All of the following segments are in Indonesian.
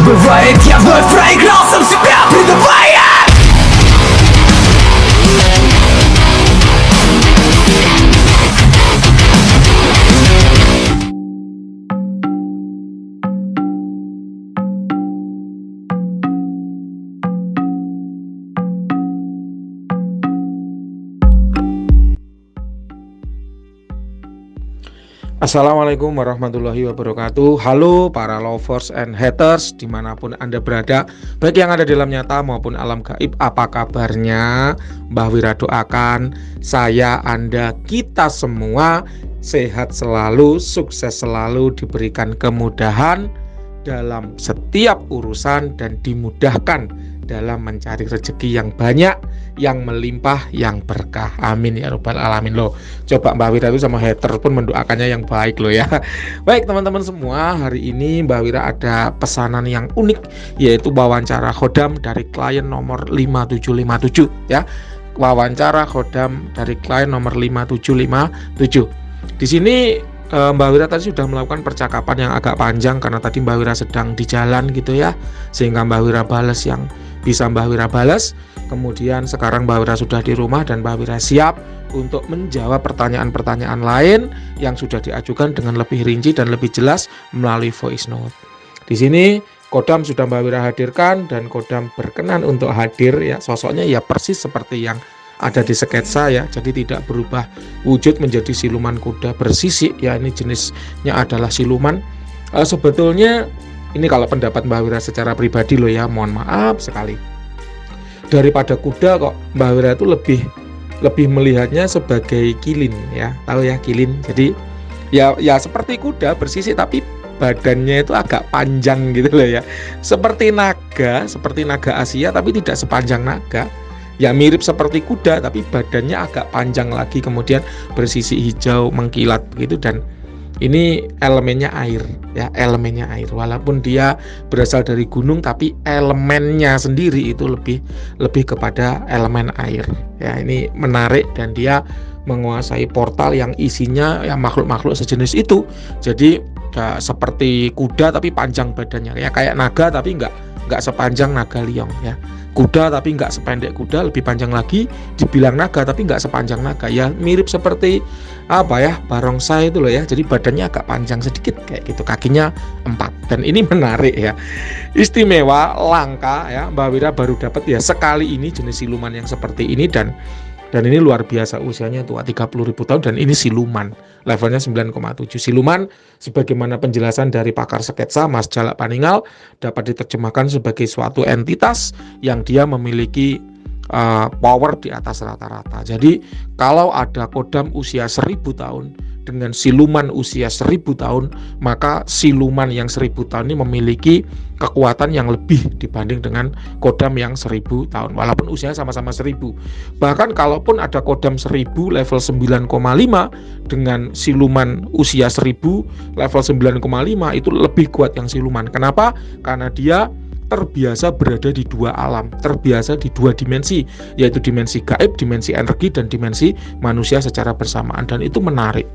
Бывает, я вновь проиграл сам себя, придавая. Assalamualaikum warahmatullahi wabarakatuh. Halo para lovers and haters dimanapun Anda berada, baik yang ada di alam nyata maupun alam gaib. Apa kabarnya? Mbah Wira doakan saya, Anda, kita semua sehat selalu, sukses selalu, diberikan kemudahan dalam setiap urusan dan dimudahkan dalam mencari rezeki yang banyak, yang melimpah, yang berkah. Amin ya rabbal alamin. Loh, coba Mbak Wira itu sama hater pun mendoakannya yang baik loh ya. Baik teman-teman semua, hari ini Mbak Wira ada pesanan yang unik, yaitu wawancara khodam dari klien nomor 5757 ya. Wawancara khodam dari klien nomor 5757. Di sini Mbak Wira tadi sudah melakukan percakapan yang agak panjang karena tadi Mbak Wira sedang di jalan gitu ya, sehingga Mbak Wira balas yang bisa Mbak Wira balas. Kemudian sekarang Mbak Wira sudah di rumah dan Mbak Wira siap untuk menjawab pertanyaan-pertanyaan lain yang sudah diajukan dengan lebih rinci dan lebih jelas melalui voice note. Di sini Kodam sudah Mbak Wira hadirkan dan Kodam berkenan untuk hadir ya. Sosoknya ya persis seperti yang ada di sketsa ya, jadi tidak berubah wujud menjadi siluman kuda bersisik ya. Ini jenisnya adalah siluman. Sebetulnya ini kalau pendapat Mbak Wira secara pribadi loh ya, mohon maaf sekali, daripada kuda kok Mbak Wira itu lebih melihatnya sebagai kilin ya, tahu ya kilin. Jadi ya seperti kuda bersisik tapi badannya itu agak panjang gitu loh ya, seperti naga Asia tapi tidak sepanjang naga. Ya mirip seperti kuda tapi badannya agak panjang lagi, kemudian bersisi hijau mengkilat begitu. Dan ini elemennya air ya, elemennya air. Walaupun dia berasal dari gunung tapi elemennya sendiri itu lebih kepada elemen air ya. Ini menarik dan dia menguasai portal yang isinya ya makhluk-makhluk sejenis itu. Jadi ya, seperti kuda tapi panjang badannya ya, kayak naga tapi nggak sepanjang naga liong ya. Kuda tapi nggak sependek kuda, lebih panjang lagi. Dibilang naga tapi nggak sepanjang naga ya, mirip seperti apa ya, barongsai itu loh ya. Jadi badannya agak panjang sedikit kayak gitu, kakinya 4. Dan ini menarik ya, istimewa, langka ya. Mbak Wira baru dapat ya sekali ini jenis siluman yang seperti ini. Dan ini luar biasa, usianya tua 30.000 tahun dan ini siluman levelnya 9,7. Siluman sebagaimana penjelasan dari pakar sketsa Mas Jalak Paningal dapat diterjemahkan sebagai suatu entitas yang dia memiliki power di atas rata-rata. Jadi kalau ada kodam usia 1000 tahun dengan siluman usia 1000 tahun, maka siluman yang 1000 tahun ini memiliki kekuatan yang lebih dibanding dengan kodam yang 1000 tahun walaupun usianya sama-sama 1000. Bahkan kalaupun ada kodam 1000 level 9,5 dengan siluman usia 1000 level 9,5, itu lebih kuat yang siluman. Kenapa? Karena dia terbiasa berada di dua alam, terbiasa di dua dimensi, yaitu dimensi gaib, dimensi energi, dan dimensi manusia secara bersamaan. Dan itu menarik.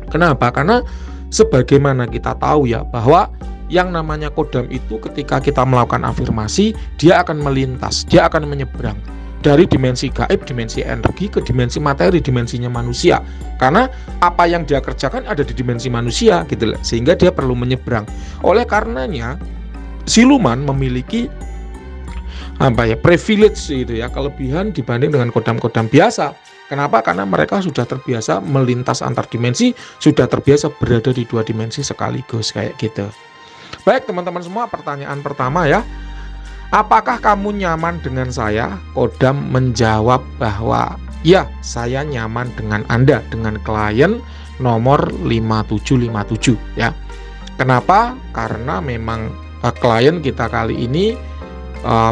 Kenapa? Karena sebagaimana kita tahu ya, bahwa yang namanya kodam itu ketika kita melakukan afirmasi, dia akan melintas, dia akan menyeberang dari dimensi gaib, dimensi energi ke dimensi materi, dimensinya manusia. Karena apa yang dia kerjakan ada di dimensi manusia gitu loh, sehingga dia perlu menyeberang. Oleh karenanya siluman memiliki privilege itu ya, kelebihan dibanding dengan kodam-kodam biasa. Kenapa? Karena mereka sudah terbiasa melintas antar dimensi, sudah terbiasa berada di dua dimensi sekaligus kayak gitu. Baik teman-teman semua, pertanyaan pertama ya, apakah kamu nyaman dengan saya? Kodam menjawab bahwa ya, saya nyaman dengan Anda, dengan klien nomor 5757 ya. Kenapa? Karena memang klien kita kali ini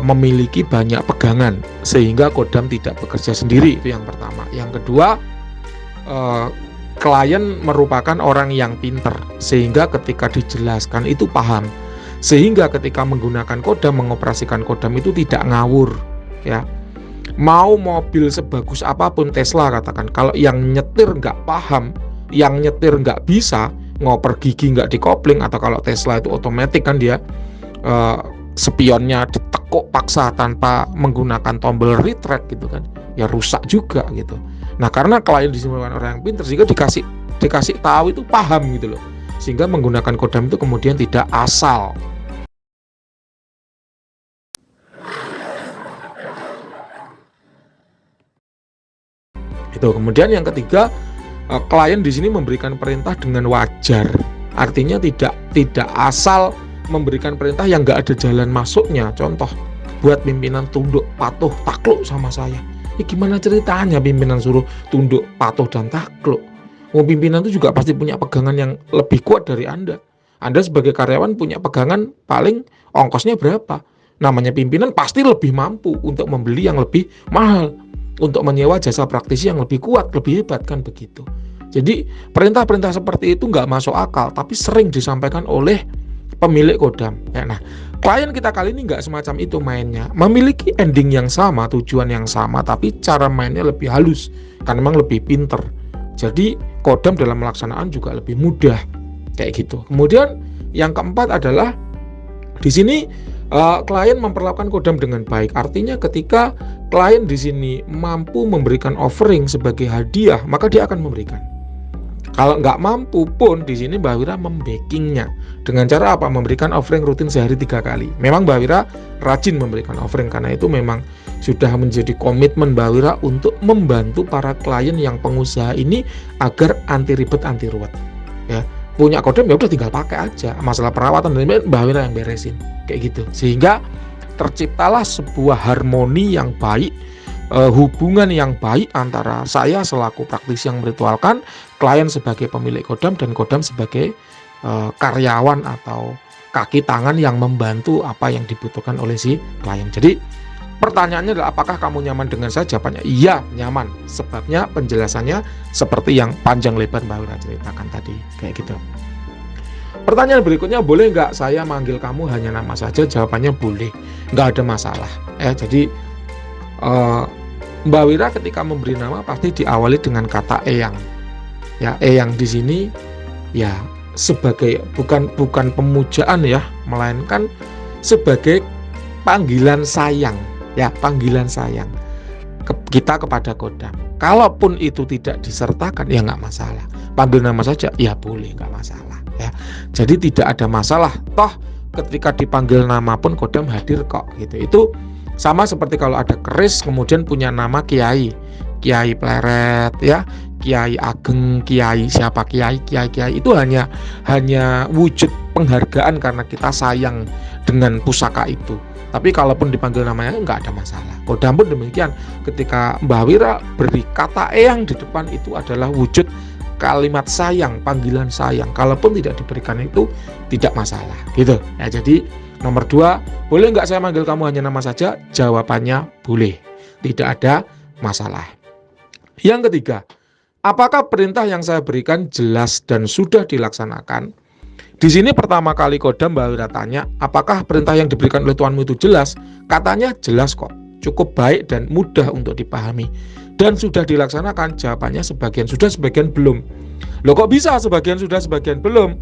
memiliki banyak pegangan sehingga kodam tidak bekerja sendiri, itu yang pertama. Yang kedua, klien merupakan orang yang pinter sehingga ketika dijelaskan itu paham, sehingga ketika menggunakan kodam, mengoperasikan kodam itu tidak ngawur ya. Mau mobil sebagus apapun Tesla katakan, kalau yang nyetir nggak paham, yang nyetir nggak bisa, ngoper gigi nggak dikopling, atau kalau Tesla itu otomatis kan dia spionnya ditekuk paksa tanpa menggunakan tombol retract gitu kan, ya rusak juga gitu. Nah karena klien di sini orang yang pintar, sehingga dikasih tahu itu paham gitu loh, sehingga menggunakan kodam itu kemudian tidak asal. Itu kemudian yang ketiga, klien di sini memberikan perintah dengan wajar, artinya tidak asal memberikan perintah yang nggak ada jalan masuknya. Contoh, buat pimpinan tunduk patuh takluk sama saya, gimana ceritanya pimpinan suruh tunduk patuh dan takluk? Pimpinan itu juga pasti punya pegangan yang lebih kuat dari Anda. Anda sebagai karyawan punya pegangan paling ongkosnya berapa. Namanya pimpinan pasti lebih mampu untuk membeli yang lebih mahal, untuk menyewa jasa praktisi yang lebih kuat, lebih hebat kan begitu. Jadi perintah-perintah seperti itu nggak masuk akal, tapi sering disampaikan oleh pemilik kodam. Nah, klien kita kali ini nggak semacam itu mainnya, memiliki ending yang sama, tujuan yang sama, tapi cara mainnya lebih halus, karena memang lebih pinter. Jadi kodam dalam melaksanaan juga lebih mudah, kayak gitu. Kemudian yang keempat adalah di sini klien memperlakukan kodam dengan baik. Artinya ketika klien di sini mampu memberikan offering sebagai hadiah, maka dia akan memberikan. Kalau nggak mampu pun di sini Mbak Wira membackingnya dengan cara apa? Memberikan offering rutin sehari 3 kali. Memang Mbak Wira rajin memberikan offering, karena itu memang sudah menjadi komitmen Mbak Wira untuk membantu para klien yang pengusaha ini agar anti ribet anti ruwet. Ya, punya kodam ya udah tinggal pakai aja. Masalah perawatan dan Mbak Wira yang beresin, kayak gitu. Sehingga terciptalah sebuah harmoni yang baik, hubungan yang baik antara saya selaku praktisi yang meritualkan, klien sebagai pemilik kodam, dan kodam sebagai karyawan atau kaki tangan yang membantu apa yang dibutuhkan oleh si klien. Jadi pertanyaannya adalah apakah kamu nyaman dengan saya? Jawabannya iya, nyaman. Sebabnya penjelasannya seperti yang panjang lebar Mbak Wira ceritakan tadi, kayak gitu. Pertanyaan berikutnya, boleh nggak saya manggil kamu hanya nama saja? Jawabannya boleh, nggak ada masalah. Jadi Mbak Wira ketika memberi nama pasti diawali dengan kata eyang. Ya, eyang di sini ya sebagai bukan pemujaan ya, melainkan sebagai panggilan sayang. Ya, panggilan sayang kita kepada kodam. Kalaupun itu tidak disertakan ya nggak masalah. Panggil nama saja ya boleh, nggak masalah ya. Jadi tidak ada masalah. Toh ketika dipanggil nama pun kodam hadir kok gitu. Itu sama seperti kalau ada keris kemudian punya nama kiai pleret ya, kiai ageng, kiai siapa, kiai itu hanya wujud penghargaan karena kita sayang dengan pusaka itu. Tapi kalaupun dipanggil namanya nggak ada masalah. Kodam pun demikian, ketika Mbah Wira beri kata eyang di depan itu adalah wujud kalimat sayang, panggilan sayang. Kalaupun tidak diberikan itu tidak masalah gitu ya. Jadi nomor 2, boleh nggak saya manggil kamu hanya nama saja? Jawabannya boleh, tidak ada masalah. Yang ketiga, apakah perintah yang saya berikan jelas dan sudah dilaksanakan? Di sini pertama kali kodam Mbak Wira tanya, apakah perintah yang diberikan oleh tuanmu itu jelas? Katanya jelas kok, cukup baik dan mudah untuk dipahami. Dan sudah dilaksanakan? Jawabannya sebagian sudah, sebagian belum. Loh kok bisa sebagian sudah, sebagian belum?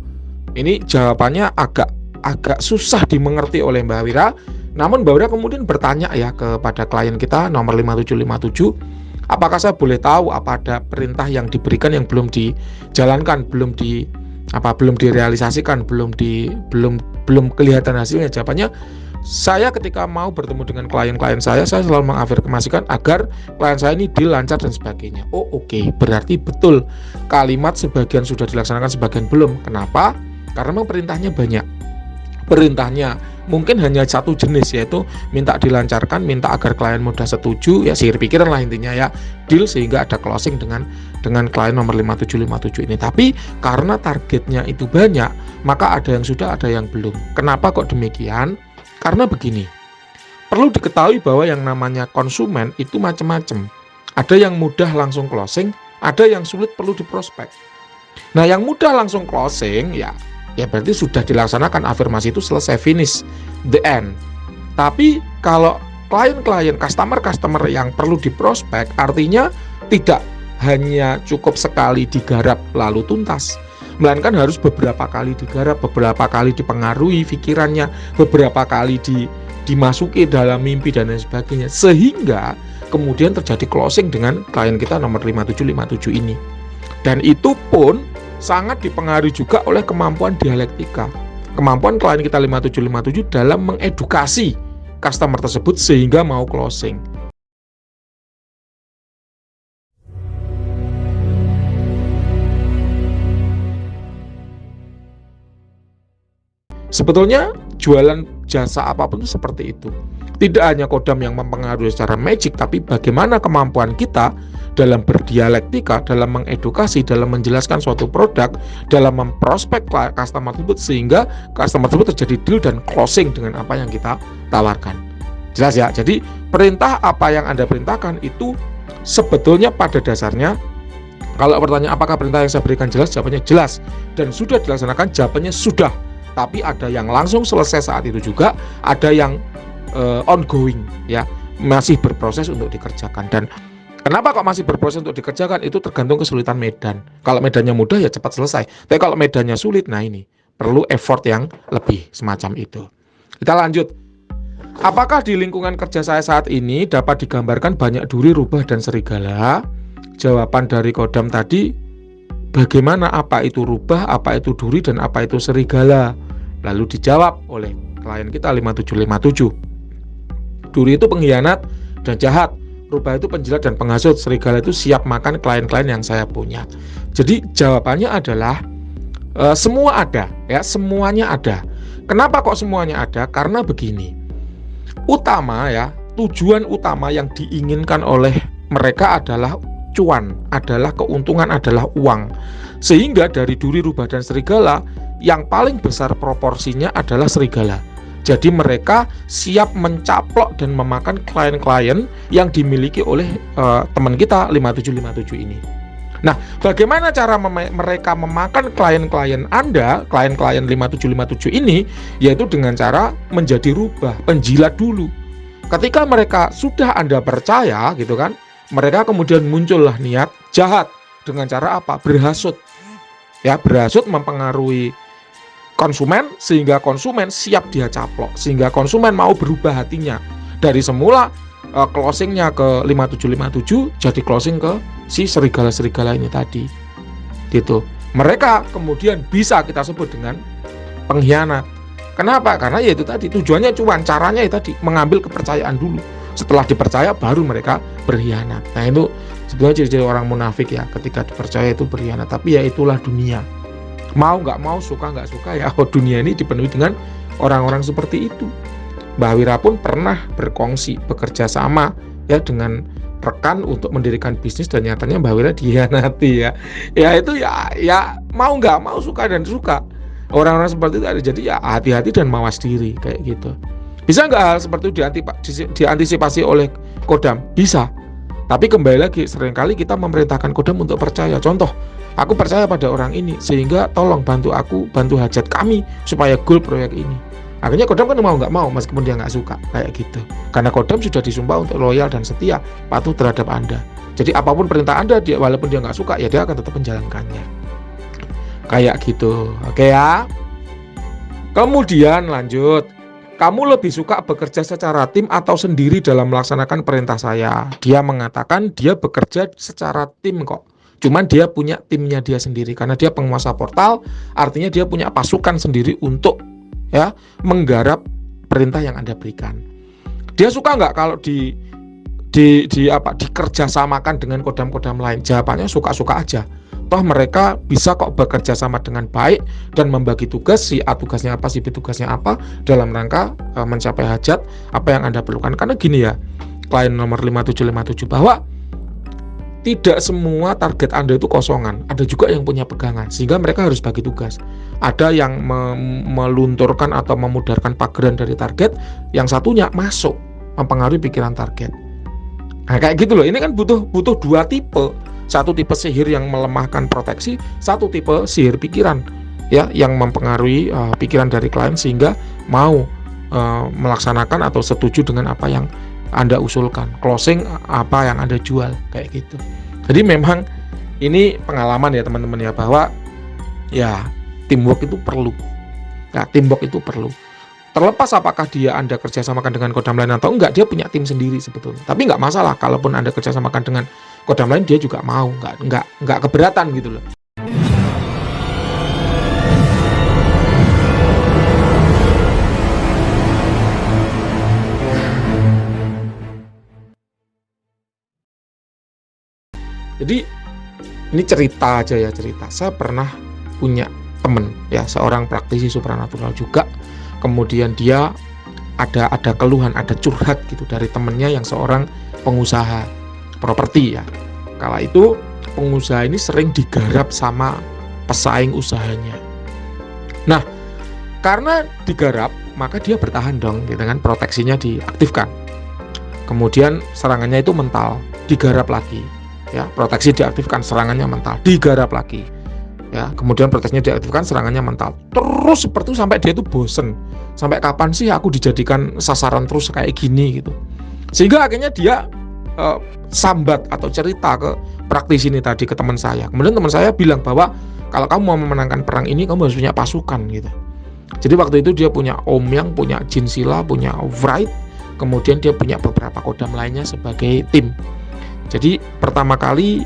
Ini jawabannya agak susah dimengerti oleh Mbak Wira. Namun Mbak Wira kemudian bertanya ya kepada klien kita nomor 5757, apakah saya boleh tahu apa ada perintah yang diberikan yang belum dijalankan, belum direalisasikan, belum kelihatan hasilnya? Jawabannya, saya ketika mau bertemu dengan klien-klien saya selalu mengafirmasikan agar klien saya ini deal lancar dan sebagainya. Oh oke, berarti betul kalimat sebagian sudah dilaksanakan, sebagian belum. Kenapa? Karena memang perintahnya banyak. Perintahnya mungkin hanya satu jenis, yaitu minta dilancarkan, minta agar klien mudah setuju, ya sihir pikiran lah intinya ya, deal sehingga ada closing dengan klien nomor 5757 ini. Tapi karena targetnya itu banyak, maka ada yang sudah, ada yang belum. Kenapa kok demikian? Karena begini, perlu diketahui bahwa yang namanya konsumen itu macam-macam. Ada yang mudah langsung closing, ada yang sulit perlu diprospek. Nah yang mudah langsung closing ya berarti sudah dilaksanakan, afirmasi itu selesai, finish, the end. Tapi kalau klien-klien, customer yang perlu diprospek, artinya tidak hanya cukup sekali digarap lalu tuntas. melainkan harus beberapa kali digarap, beberapa kali dipengaruhi pikirannya, beberapa kali dimasuki dalam mimpi dan lain sebagainya, sehingga kemudian terjadi closing dengan klien kita nomor 5757 ini. Dan itu pun sangat dipengaruhi juga oleh kemampuan dialektika, kemampuan klien kita 5757 dalam mengedukasi customer tersebut sehingga mau closing. Sebetulnya jualan jasa apapun itu seperti itu. Tidak hanya kodam yang mempengaruhi secara magic, tapi bagaimana kemampuan kita dalam berdialektika, dalam mengedukasi, dalam menjelaskan suatu produk, dalam memprospek customer tersebut sehingga customer tersebut terjadi deal dan closing dengan apa yang kita tawarkan. Jelas ya? Jadi perintah apa yang Anda perintahkan itu sebetulnya pada dasarnya, kalau pertanyaan apakah perintah yang saya berikan jelas, jawabannya jelas. Dan sudah dilaksanakan, jawabannya sudah. Tapi ada yang langsung selesai saat itu juga, ada yang ongoing, ya, masih berproses untuk dikerjakan. Dan kenapa kok masih berproses untuk dikerjakan? Itu tergantung kesulitan medan. Kalau medannya mudah ya cepat selesai. Tapi kalau medannya sulit, nah ini perlu effort yang lebih semacam itu. Kita lanjut. Apakah di lingkungan kerja saya saat ini dapat digambarkan banyak duri, rubah, dan serigala? Jawaban dari kodam tadi, bagaimana apa itu rubah, apa itu duri, dan apa itu serigala? Lalu dijawab oleh klien kita 5757. Duri itu pengkhianat dan jahat, rubah itu penjilat dan penghasut, serigala itu siap makan klien-klien yang saya punya. Jadi jawabannya adalah semua ada, ya, semuanya ada. Kenapa kok semuanya ada? Karena begini. Utama ya, tujuan utama yang diinginkan oleh mereka adalah cuan, adalah keuntungan, adalah uang. Sehingga dari duri, rubah, dan serigala, yang paling besar proporsinya adalah serigala. Jadi mereka siap mencaplok dan memakan klien-klien yang dimiliki oleh teman kita 5757 ini. Nah, bagaimana cara mereka memakan klien-klien Anda, klien-klien 5757 ini? Yaitu dengan cara menjadi rubah, penjilat dulu. Ketika mereka sudah Anda percaya, gitu kan, mereka kemudian muncullah niat jahat. Dengan cara apa? Berhasut. Ya, berhasut mempengaruhi konsumen sehingga konsumen siap dia caplok, sehingga konsumen mau berubah hatinya. Dari semula closingnya ke 5757 jadi closing ke si serigala-serigala ini tadi. Gitu. Mereka kemudian bisa kita sebut dengan pengkhianat. Kenapa? Karena ya itu tadi tujuannya cuan, caranya itu tadi mengambil kepercayaan dulu. Setelah dipercaya baru mereka berkhianat. Nah, itu sebenarnya ciri-ciri orang munafik ya, ketika dipercaya itu berkhianat. Tapi ya itulah dunia. Mau nggak mau, suka nggak suka ya, dunia ini dipenuhi dengan orang-orang seperti itu. Mbah Wira pun pernah berkongsi bekerja sama ya dengan rekan untuk mendirikan bisnis dan nyatanya Mbah Wira dikhianati ya. Ya itu ya mau nggak mau, suka dan suka. Orang-orang seperti itu ada, jadi ya hati-hati dan mawas diri kayak gitu. Bisa nggak hal seperti itu diantisipasi oleh kodam? Bisa. Tapi kembali lagi, seringkali kita memerintahkan kodam untuk percaya. Contoh, aku percaya pada orang ini sehingga tolong bantu aku, bantu hajat kami supaya goal proyek ini. Akhirnya kodam kan mau nggak mau meskipun dia nggak suka kayak gitu. Karena kodam sudah disumpah untuk loyal dan setia, patuh terhadap Anda. Jadi apapun perintah Anda, walaupun dia nggak suka, ya dia akan tetap menjalankannya. Kayak gitu, oke ya. Kemudian lanjut. Kamu lebih suka bekerja secara tim atau sendiri dalam melaksanakan perintah saya? Dia mengatakan dia bekerja secara tim kok. Cuman dia punya timnya dia sendiri karena dia penguasa portal, artinya dia punya pasukan sendiri untuk ya menggarap perintah yang Anda berikan. Dia suka nggak kalau dikerjasamakan dengan kodam-kodam lain? Jawabannya suka-suka aja. Toh mereka bisa kok bekerja sama dengan baik dan membagi tugas, si A tugasnya apa, si B tugasnya apa, dalam rangka mencapai hajat apa yang Anda perlukan. Karena gini ya, klien nomor 5757, bahwa tidak semua target Anda itu kosongan, ada juga yang punya pegangan, sehingga mereka harus bagi tugas. Ada yang melunturkan atau memudarkan pageran dari target, yang satunya masuk mempengaruhi pikiran target. Nah kayak gitu loh, ini kan butuh dua tipe. Satu tipe sihir yang melemahkan proteksi, satu tipe sihir pikiran ya yang mempengaruhi pikiran dari klien sehingga mau melaksanakan atau setuju dengan apa yang Anda usulkan, closing apa yang Anda jual kayak gitu. Jadi memang ini pengalaman ya teman-teman ya, bahwa ya teamwork itu perlu. Ya, teamwork itu perlu. Terlepas apakah Anda kerjasamakan dengan kodam lain atau enggak, dia punya tim sendiri sebetulnya. Tapi nggak masalah, kalaupun Anda kerjasamakan dengan kodam lain, dia juga mau, nggak keberatan gitu loh. Jadi ini cerita aja ya, cerita. Saya pernah punya temen ya, seorang praktisi supranatural juga. Kemudian dia ada keluhan, ada curhat gitu dari temennya yang seorang pengusaha properti ya. Kala itu pengusaha ini sering digarap sama pesaing usahanya. Nah, karena digarap, maka dia bertahan dong, gitu kan, proteksinya diaktifkan. Kemudian serangannya itu mental, digarap lagi. Ya, proteksi diaktifkan, serangannya mental, digarap lagi. Ya, kemudian proteksinya diaktifkan, serangannya mental. Terus seperti itu sampai dia itu bosen. Sampai kapan sih aku dijadikan sasaran terus kayak gini gitu. Sehingga akhirnya dia sambat atau cerita ke praktisi ini tadi, ke teman saya. Kemudian teman saya bilang bahwa kalau kamu mau memenangkan perang ini, kamu harus punya pasukan gitu. Jadi waktu itu dia punya Omyang, punya Jin Sila, punya Wright, kemudian dia punya beberapa kodam lainnya sebagai tim. Jadi pertama kali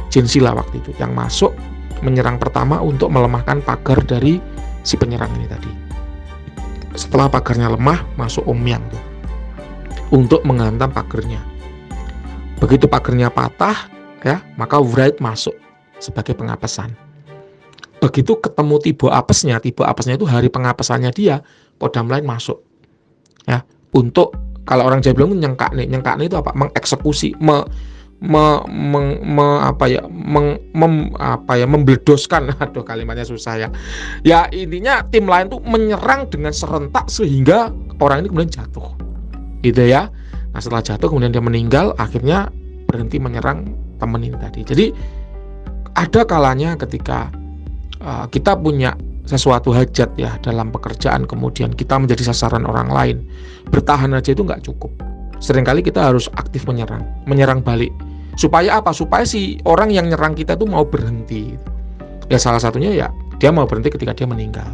Jin Sila waktu itu yang masuk menyerang pertama untuk melemahkan pagar dari si penyerang ini tadi. Setelah pagarnya lemah, masuk Omyang tuh untuk menghantam pagarnya. Begitu pagarnya patah, ya, maka Wright masuk sebagai pengapesan. Begitu ketemu tiba apesnya itu hari pengapesannya dia, kodam lain masuk. Ya, untuk kalau orang Jawa bilang nyengkakne itu apa? Mengeksekusi, membledoskan. Aduh, kalimatnya susah ya. Ya, intinya tim lain tuh menyerang dengan serentak sehingga orang ini kemudian jatuh. Gitu ya. Nah, setelah jatuh kemudian dia meninggal, akhirnya berhenti menyerang teman ini tadi. Jadi ada kalanya ketika kita punya sesuatu hajat ya dalam pekerjaan, kemudian kita menjadi sasaran orang lain, bertahan aja itu nggak cukup. Seringkali kita harus aktif menyerang balik. Supaya apa? Supaya si orang yang nyerang kita itu mau berhenti. Ya salah satunya ya dia mau berhenti ketika dia meninggal.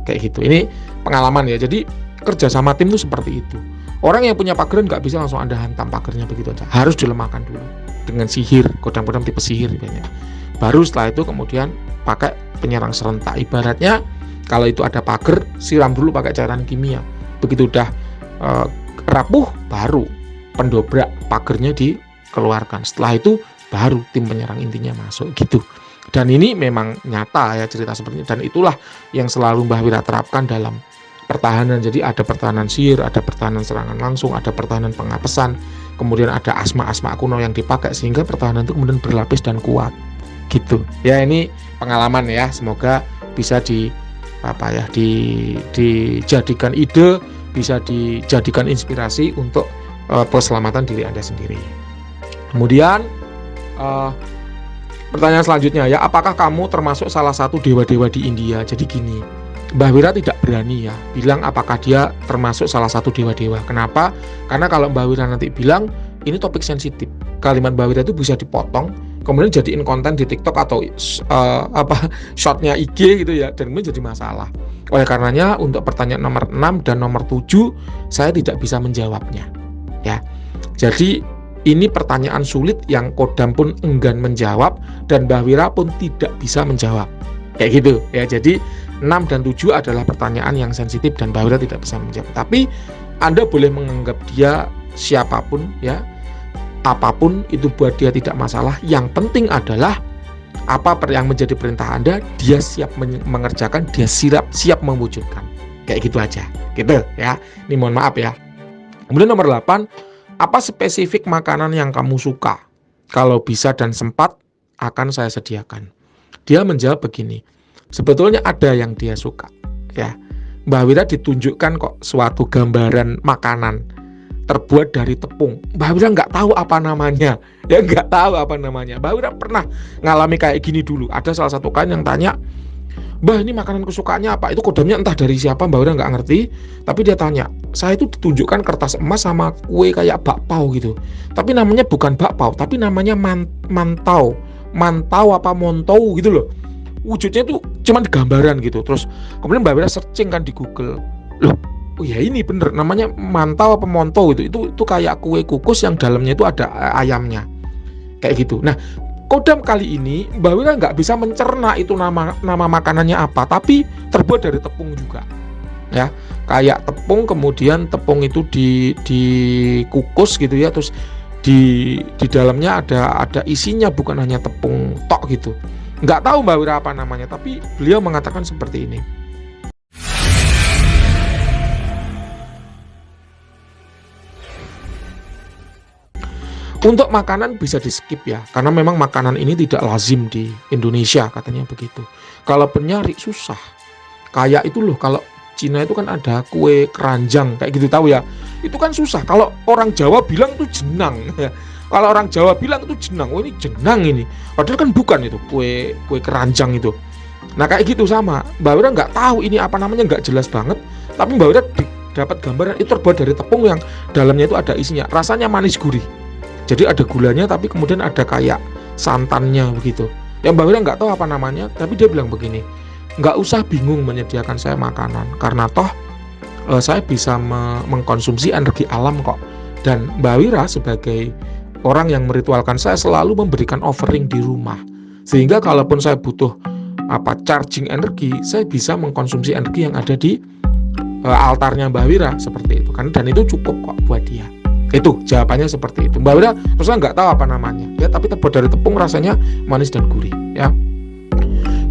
Kayak gitu. Ini pengalaman ya. Jadi kerja sama tim itu seperti itu. Orang yang punya pageran nggak bisa langsung Anda hantam pagernya begitu aja. Harus dilemahkan dulu dengan sihir, kodam-kodam tipe sihir banyak. Baru setelah itu kemudian pakai penyerang serentak. Ibaratnya kalau itu ada pagar, siram dulu pakai cairan kimia. Begitu udah rapuh, baru pendobrak pagernya dikeluarkan. Setelah itu baru tim penyerang intinya masuk gitu. Dan ini memang nyata ya cerita seperti ini. Dan itulah yang selalu Mbah Wira terapkan dalam pertahanan. Jadi ada pertahanan sihir, ada pertahanan serangan langsung, ada pertahanan pengapesan, kemudian ada asma-asma kuno yang dipakai sehingga pertahanan itu kemudian berlapis dan kuat gitu. Ya, ini pengalaman ya, semoga bisa dijadikan ide, bisa dijadikan inspirasi untuk keselamatan diri Anda sendiri. Kemudian pertanyaan selanjutnya ya, apakah kamu termasuk salah satu dewa-dewa di India? Jadi gini, Mbah Wira tidak berani ya bilang apakah dia termasuk salah satu dewa-dewa. Kenapa? Karena kalau Mbah Wira nanti bilang ini topik sensitif, kalimat Mbah Wira itu bisa dipotong, kemudian jadiin konten di TikTok atau shortnya IG gitu ya, dan kemudian jadi masalah. Oleh karenanya untuk pertanyaan nomor 6 dan nomor 7 saya tidak bisa menjawabnya ya. Jadi ini pertanyaan sulit yang kodam pun enggan menjawab dan Mbah Wira pun tidak bisa menjawab. Kayak gitu ya. Jadi 6 dan 7 adalah pertanyaan yang sensitif dan Mbah Wira tidak bisa menjawab. Tapi Anda boleh menganggap dia siapapun ya, apapun itu buat dia tidak masalah. Yang penting adalah apa yang menjadi perintah Anda, dia siap mengerjakan, dia siap mewujudkan. Kayak gitu aja, gitu ya. Ini mohon maaf ya. Kemudian nomor 8, apa spesifik makanan yang kamu suka? Kalau bisa dan sempat akan saya sediakan. Dia menjawab begini, sebetulnya ada yang dia suka ya. Mbah Wira ditunjukkan kok suatu gambaran makanan terbuat dari tepung. Mbah Wira nggak tahu apa namanya, ya nggak tahu apa namanya. Mbah Wira pernah ngalami kayak gini dulu. Ada salah satu klien yang tanya, Mbah ini makanan kesukaannya apa? Itu kodamnya entah dari siapa, Mbah Wira nggak ngerti. Tapi dia tanya, saya itu ditunjukkan kertas emas sama kue kayak bakpao gitu. Tapi namanya bukan bakpao, tapi namanya mantau apa montou gitu loh. wujudnya itu cuma di gambaran gitu. Terus kemudian Mbak Wira searching kan di Google, loh, oh ya ini bener namanya mantau apa monto gitu. Itu kayak kue kukus yang dalamnya itu ada ayamnya kayak gitu. Nah, Kodam kali ini Mbak Wira nggak bisa mencerna itu nama makanannya apa, tapi terbuat dari tepung juga ya, kayak tepung, kemudian tepung itu dikukus gitu ya, terus di dalamnya ada isinya, bukan hanya tepung tok gitu. Nggak tahu Mbak Wira apa namanya, tapi beliau mengatakan seperti ini. Untuk makanan bisa di skip ya, karena memang makanan ini tidak lazim di Indonesia, katanya begitu. Kalau nyari susah. Kayak itu loh, kalau Cina itu kan ada kue keranjang kayak gitu, tahu ya? Itu kan susah. Kalau orang Jawa bilang itu jenang ya. Kalau orang Jawa bilang itu jenang, oh ini jenang ini. Padahal kan bukan itu kue keranjang itu. Nah kayak gitu sama. Mbak Wira nggak tahu ini apa namanya, nggak jelas banget. Tapi Mbak Wira dapat gambaran itu terbuat dari tepung yang dalamnya itu ada isinya. Rasanya manis gurih. Jadi ada gulanya, tapi kemudian ada kayak santannya begitu. Yang Mbak Wira nggak tahu apa namanya, tapi dia bilang begini, nggak usah bingung menyediakan saya makanan, karena toh saya bisa mengkonsumsi energi alam kok. Dan Mbak Wira sebagai orang yang meritualkan, saya selalu memberikan offering di rumah, sehingga kalaupun saya butuh charging energi, saya bisa mengkonsumsi energi yang ada di altarnya Mbak Wira seperti itu kan, dan itu cukup kok buat dia. Itu jawabannya seperti itu. Mbak Wira terus nggak tahu apa namanya ya, tapi terbuat dari tepung, rasanya manis dan gurih ya.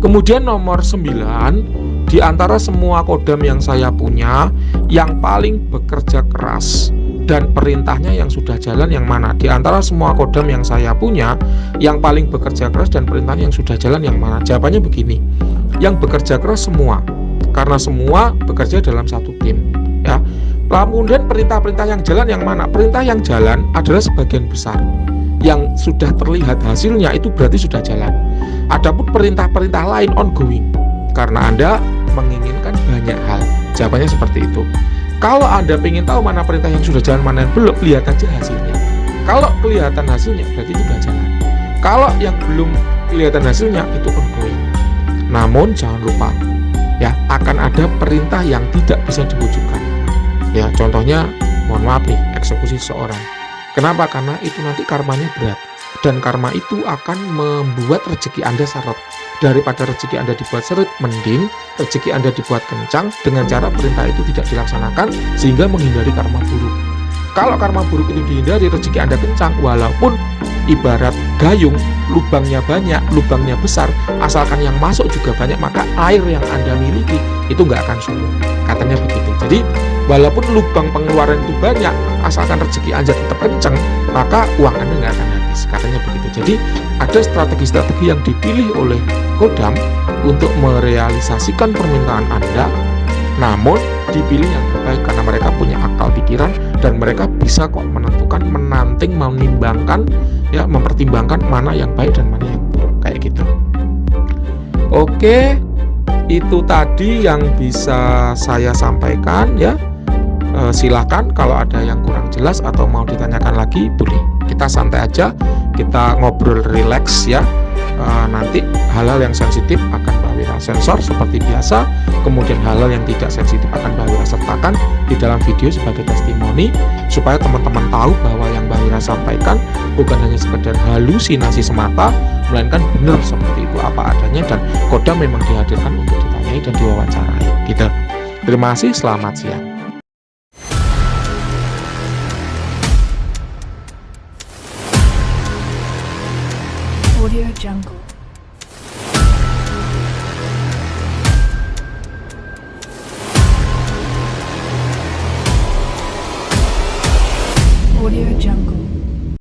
Kemudian nomor 9, di antara semua kodam yang saya punya, yang paling bekerja keras dan perintahnya yang sudah jalan yang mana? Di antara semua kodam yang saya punya, yang paling bekerja keras dan perintahnya yang sudah jalan yang mana? Jawabannya begini, yang bekerja keras semua, karena semua bekerja dalam satu tim ya. Kemudian perintah-perintah yang jalan yang mana? Perintah yang jalan adalah sebagian besar. Yang sudah terlihat hasilnya itu berarti sudah jalan. Adapun perintah-perintah lain ongoing, karena Anda menginginkan banyak hal. Jawabannya seperti itu. Kalau Anda ingin tahu mana perintah yang sudah jalan, mana yang belum, lihat aja hasilnya. Kalau kelihatan hasilnya berarti sudah jalan. Kalau yang belum kelihatan hasilnya itu ongoing. Namun jangan lupa ya, akan ada perintah yang tidak bisa diwujudkan. Ya, contohnya, mohon maaf nih, eksekusi seseorang. Kenapa? Karena itu nanti karmanya berat. Dan karma itu akan membuat rezeki Anda seret. Daripada rezeki Anda dibuat seret, mending rezeki Anda dibuat kencang dengan cara perintah itu tidak dilaksanakan, sehingga menghindari karma buruk. Kalau karma buruk itu dihindari, rezeki Anda kencang, walaupun ibarat gayung, lubangnya banyak, lubangnya besar, asalkan yang masuk juga banyak, maka air yang Anda miliki itu nggak akan surut. Katanya begitu. Jadi walaupun lubang pengeluaran itu banyak, asalkan rezeki Anda tetap kencang, maka uang Anda nggak akan habis. Katanya begitu. Jadi ada strategi-strategi yang dipilih oleh Kodam untuk merealisasikan permintaan Anda, namun dipilih yang terbaik karena mereka punya akal pikiran dan mereka bisa kok menentukan, menanting, menimbangkan, ya, mempertimbangkan mana yang baik dan mana yang buruk kayak gitu. Oke, itu tadi yang bisa saya sampaikan ya. Silakan kalau ada yang kurang jelas atau mau ditanyakan lagi boleh. Kita santai aja, kita ngobrol relax ya. Nanti hal-hal yang sensitif akan Mbak Wira sensor seperti biasa, kemudian hal-hal yang tidak sensitif akan Mbak Wira sertakan di dalam video sebagai testimoni, supaya teman-teman tahu bahwa yang Mbak Wira sampaikan bukan hanya sekedar halusinasi semata, melainkan benar seperti itu apa adanya, dan Kodam memang dihadirkan untuk ditanyai dan diwawancarai gitu. Terima kasih, selamat siang. Audio Jungle.